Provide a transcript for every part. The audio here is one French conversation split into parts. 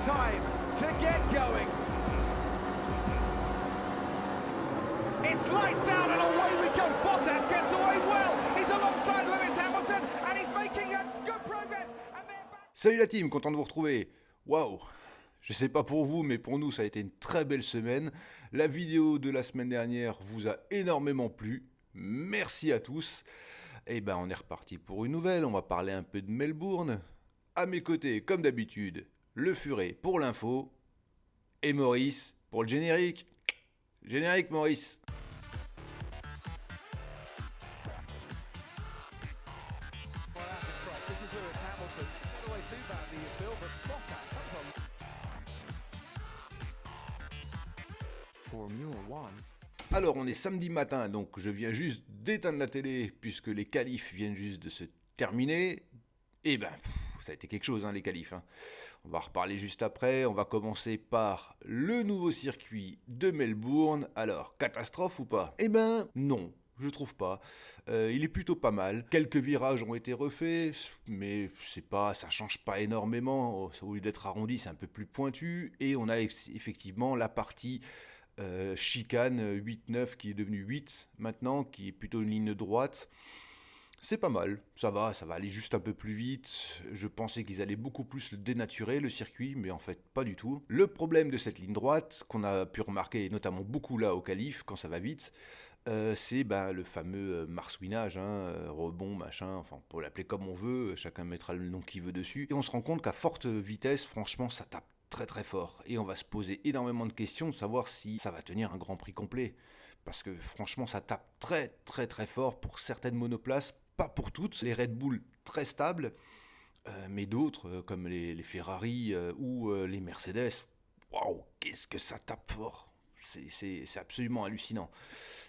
time to get going. It's lights out and away we go. Bottas gets away well. He's alongside Lewis Hamilton and he's making a good progress. And they're back. Salut la team, content de vous retrouver. Waouh, je sais pas pour vous, mais pour nous ça a été une très belle semaine. La vidéo de la semaine dernière vous a énormément plu. Merci à tous. Et ben on est reparti pour une nouvelle. On va parler un peu de Melbourne. À mes côtés, comme d'habitude, le Furet pour l'info et Maurice pour le générique. Générique Maurice. This is Lewis Hamilton. Not the way too badly you feel, but Bottas comes on. Formula One. Alors on est samedi matin, donc je viens juste d'éteindre la télé puisque les qualifs viennent juste de se terminer. Et ben, ça a été quelque chose les qualifs. On va reparler juste après. On va commencer par le nouveau circuit de Melbourne. Alors, catastrophe ou pas? Eh ben non. Je trouve pas. Il est plutôt pas mal. Quelques virages ont été refaits, mais ça change pas énormément. Au lieu d'être arrondi, c'est un peu plus pointu. Et on a effectivement la partie chicane 8-9 qui est devenue 8 maintenant, qui est plutôt une ligne droite. C'est pas mal, ça va aller juste un peu plus vite. Je pensais qu'ils allaient beaucoup plus le dénaturer, le circuit, mais en fait pas du tout. Le problème de cette ligne droite, qu'on a pu remarquer notamment beaucoup là au qualif, quand ça va vite, c'est le fameux marsouinage, rebond, machin, enfin on peut l'appeler comme on veut, chacun mettra le nom qu'il veut dessus. Et on se rend compte qu'à forte vitesse, franchement, ça tape très très fort. Et on va se poser énormément de questions de savoir si ça va tenir un Grand Prix complet. Parce que franchement, ça tape très très très fort pour certaines monoplaces, pas pour toutes. Les Red Bull très stables, mais d'autres comme les Ferrari ou les Mercedes, waouh, qu'est-ce que ça tape fort! C'est absolument hallucinant.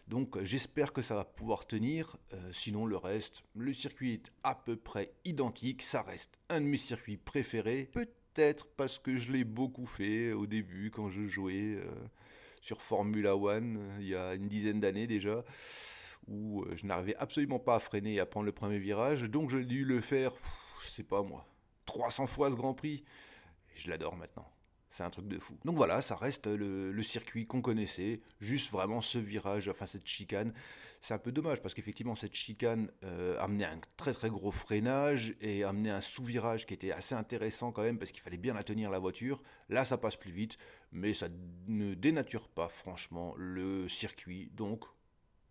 Donc j'espère que ça va pouvoir tenir, sinon le reste, le circuit est à peu près identique, ça reste un de mes circuits préférés, peut-être parce que je l'ai beaucoup fait au début quand je jouais sur Formula One, il y a une dizaine d'années déjà, où je n'arrivais absolument pas à freiner et à prendre le premier virage, donc j'ai dû le faire, je sais pas moi, 300 fois ce Grand Prix, et je l'adore maintenant. C'est un truc de fou. Donc voilà, ça reste le circuit qu'on connaissait, juste vraiment ce virage, enfin cette chicane. C'est un peu dommage parce qu'effectivement cette chicane amenait un très très gros freinage et amenait un sous-virage qui était assez intéressant quand même parce qu'il fallait bien la tenir la voiture. Là ça passe plus vite, mais ça ne dénature pas franchement le circuit. Donc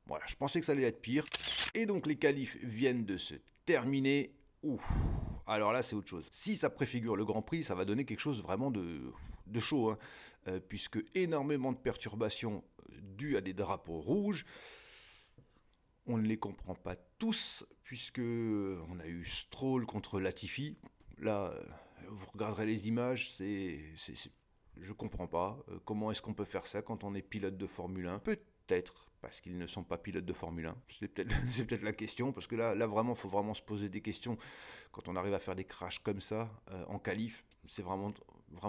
voilà, je pensais que ça allait être pire. Et donc les qualifs viennent de se terminer. Ouf. Alors là, c'est autre chose. Si ça préfigure le Grand Prix, ça va donner quelque chose vraiment de chaud, puisque énormément de perturbations dues à des drapeaux rouges. On ne les comprend pas tous, puisque on a eu Stroll contre Latifi. Là, vous regarderez les images, je comprends pas. Comment est-ce qu'on peut faire ça quand on est pilote de Formule 1 ? Peut-être parce qu'ils ne sont pas pilotes de Formule 1. C'est peut-être la question, parce que là vraiment, il faut vraiment se poser des questions. Quand on arrive à faire des crashs comme ça, en qualif, c'est vraiment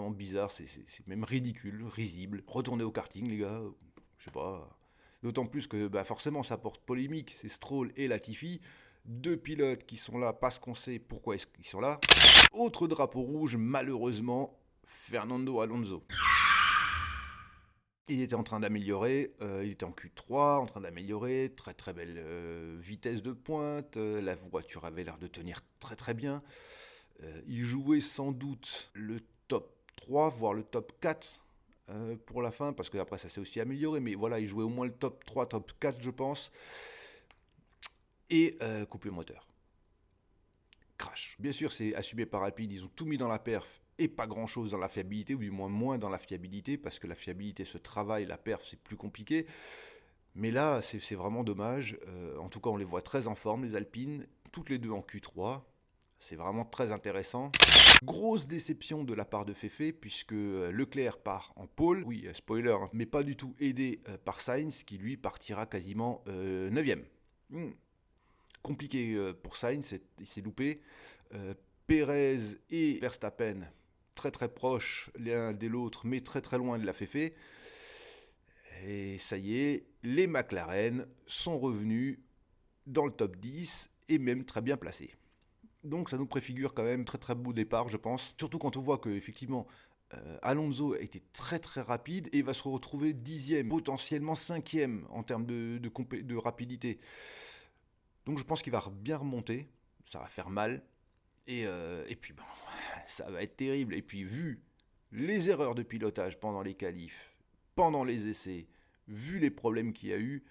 bizarre, c'est même ridicule, risible. Retournez au karting, les gars, je sais pas. D'autant plus que forcément, ça porte polémique, c'est Stroll et Latifi, deux pilotes qui sont là parce qu'on sait pourquoi ils sont là. Autre drapeau rouge, malheureusement, Fernando Alonso. Il était en train d'améliorer, il était en Q3, en train d'améliorer, très très belle vitesse de pointe, la voiture avait l'air de tenir très très bien. Il jouait sans doute le top 3, voire le top 4 pour la fin, parce qu'après ça s'est aussi amélioré, mais voilà, il jouait au moins le top 3, top 4 je pense. Et coupe le moteur. Crash. Bien sûr, c'est assumé par Alpine, ils ont tout mis dans la perf, et pas grand chose dans la fiabilité, ou du moins dans la fiabilité, parce que la fiabilité se travaille, la perf c'est plus compliqué. Mais là, c'est vraiment dommage. En tout cas, on les voit très en forme, les Alpines, toutes les deux en Q3. C'est vraiment très intéressant. Grosse déception de la part de Fefe, puisque Leclerc part en pole. Oui, spoiler, mais pas du tout aidé par Sainz, qui lui partira quasiment 9ème. Compliqué pour Sainz, il s'est loupé. Perez et Verstappen, très très proches l'un de l'autre, mais très très loin de la Fefe. Et ça y est, les McLaren sont revenus dans le top 10 et même très bien placés. Donc ça nous préfigure quand même très très beau départ, je pense. Surtout quand on voit que effectivement Alonso a été très très rapide et va se retrouver 10e, potentiellement 5e en termes de rapidité. Donc je pense qu'il va bien remonter, ça va faire mal, et puis bon, ça va être terrible. Et puis vu les erreurs de pilotage pendant les qualifs, pendant les essais, vu les problèmes qu'il y a eu,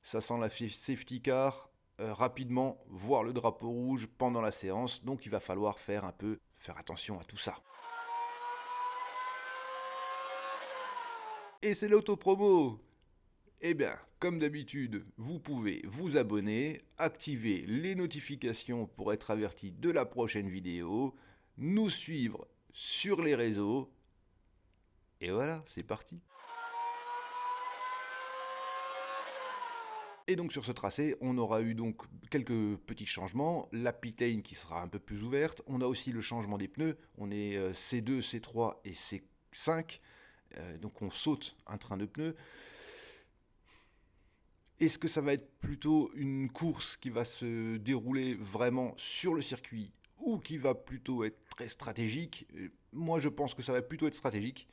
ça sent la safety car rapidement, voir le drapeau rouge pendant la séance, donc il va falloir faire attention à tout ça. Et c'est l'autopromo. Eh bien, comme d'habitude, vous pouvez vous abonner, activer les notifications pour être averti de la prochaine vidéo, nous suivre sur les réseaux, et voilà, c'est parti. Et donc sur ce tracé, on aura eu donc quelques petits changements, la pit lane qui sera un peu plus ouverte, on a aussi le changement des pneus, on est C2, C3 et C5, donc on saute un train de pneus. Est-ce que ça va être plutôt une course qui va se dérouler vraiment sur le circuit ou qui va plutôt être très stratégique? Moi je pense que ça va plutôt être stratégique.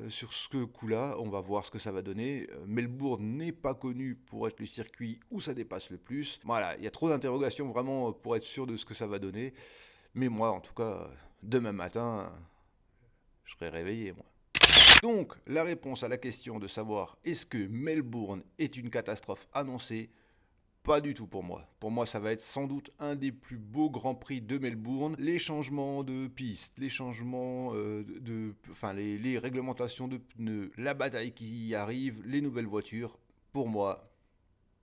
Sur ce coup-là, on va voir ce que ça va donner. Melbourne n'est pas connu pour être le circuit où ça dépasse le plus. Voilà, il y a trop d'interrogations vraiment pour être sûr de ce que ça va donner. Mais moi, en tout cas, demain matin, je serai réveillé, moi. Donc, la réponse à la question de savoir est-ce que Melbourne est une catastrophe annoncée, pas du tout pour moi. Pour moi, ça va être sans doute un des plus beaux Grands Prix de Melbourne. Les changements de piste, les changements les réglementations de pneus, la bataille qui arrive, les nouvelles voitures. Pour moi,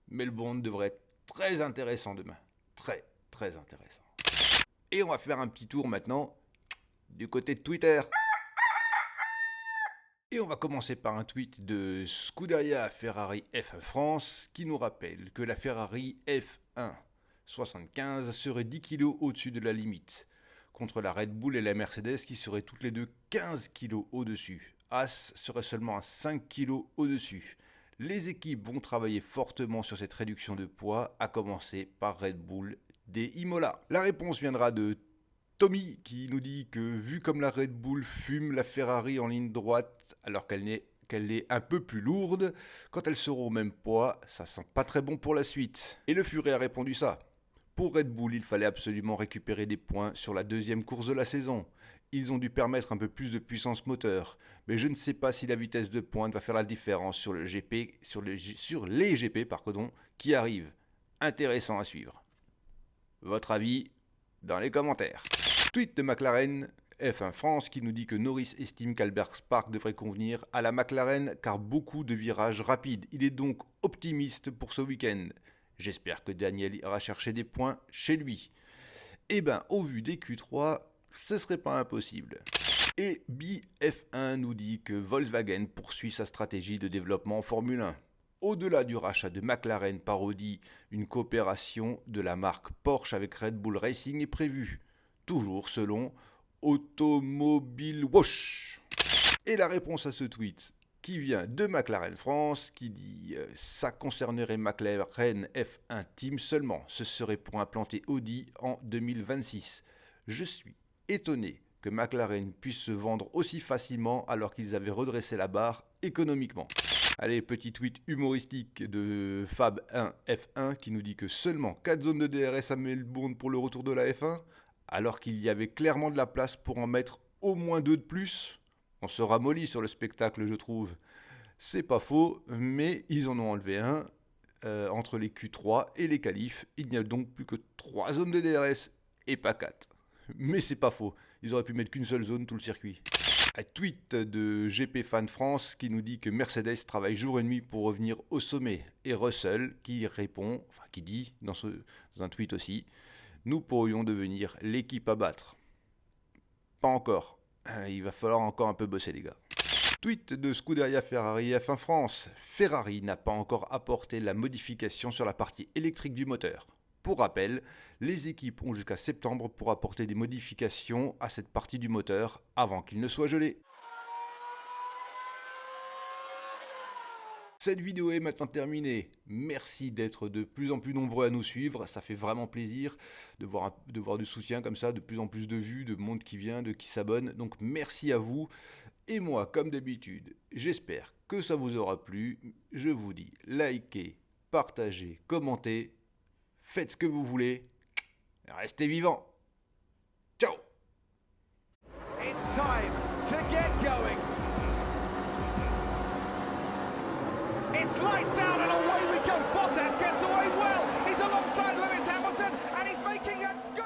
Melbourne devrait être très intéressant demain. Très, très intéressant. Et on va faire un petit tour maintenant du côté de Twitter. Et on va commencer par un tweet de Scuderia Ferrari F1 France qui nous rappelle que la Ferrari F1 75 serait 10 kg au-dessus de la limite, contre la Red Bull et la Mercedes qui seraient toutes les deux 15 kg au-dessus. As serait seulement à 5 kg au-dessus. Les équipes vont travailler fortement sur cette réduction de poids, à commencer par Red Bull des Imola. La réponse viendra de Tommy qui nous dit que vu comme la Red Bull fume la Ferrari en ligne droite alors qu'elle est un peu plus lourde, quand elles seront au même poids, ça sent pas très bon pour la suite. Et le Furet a répondu ça. Pour Red Bull, il fallait absolument récupérer des points sur la deuxième course de la saison. Ils ont dû permettre un peu plus de puissance moteur, mais je ne sais pas si la vitesse de pointe va faire la différence sur les GP qui arrivent. Intéressant à suivre. Votre avis dans les commentaires. Tweet de McLaren F1 France qui nous dit que Norris estime qu'Albert Spark devrait convenir à la McLaren car beaucoup de virages rapides. Il est donc optimiste pour ce week-end. J'espère que Daniel ira chercher des points chez lui. Eh ben, au vu des Q3, ce serait pas impossible. Et BF1 nous dit que Volkswagen poursuit sa stratégie de développement en Formule 1. Au-delà du rachat de McLaren par Audi, une coopération de la marque Porsche avec Red Bull Racing est prévue. Toujours selon Automobile Wash. Et la réponse à ce tweet qui vient de McLaren France qui dit ça concernerait McLaren F1 Team seulement. Ce serait pour implanter Audi en 2026. Je suis étonné que McLaren puisse se vendre aussi facilement alors qu'ils avaient redressé la barre économiquement. Allez, petit tweet humoristique de Fab1 F1 qui nous dit que seulement 4 zones de DRS à Melbourne pour le retour de la F1, alors qu'il y avait clairement de la place pour en mettre au moins 2 de plus. On se ramollit sur le spectacle, je trouve. C'est pas faux, mais ils en ont enlevé un. Entre les Q3 et les qualifs, il n'y a donc plus que 3 zones de DRS et pas 4. Mais c'est pas faux, ils auraient pu mettre qu'une seule zone tout le circuit. Un tweet de GP Fan France qui nous dit que Mercedes travaille jour et nuit pour revenir au sommet. Et Russell qui dit dans un tweet aussi, nous pourrions devenir l'équipe à battre. Pas encore, il va falloir encore un peu bosser les gars. Tweet de Scuderia Ferrari F1 France. Ferrari n'a pas encore apporté la modification sur la partie électrique du moteur. Pour rappel, les équipes ont jusqu'à septembre pour apporter des modifications à cette partie du moteur avant qu'il ne soit gelé. Cette vidéo est maintenant terminée. Merci d'être de plus en plus nombreux à nous suivre. Ça fait vraiment plaisir de voir du soutien comme ça, de plus en plus de vues, de monde qui vient, de qui s'abonne. Donc merci à vous. Et moi, comme d'habitude, j'espère que ça vous aura plu. Je vous dis, likez, partagez, commentez. Faites ce que vous voulez. Restez vivants. Ciao! It's time to get going. It's lights out and away we go. Bottas gets away well. He's alongside Lewis Hamilton and he's making a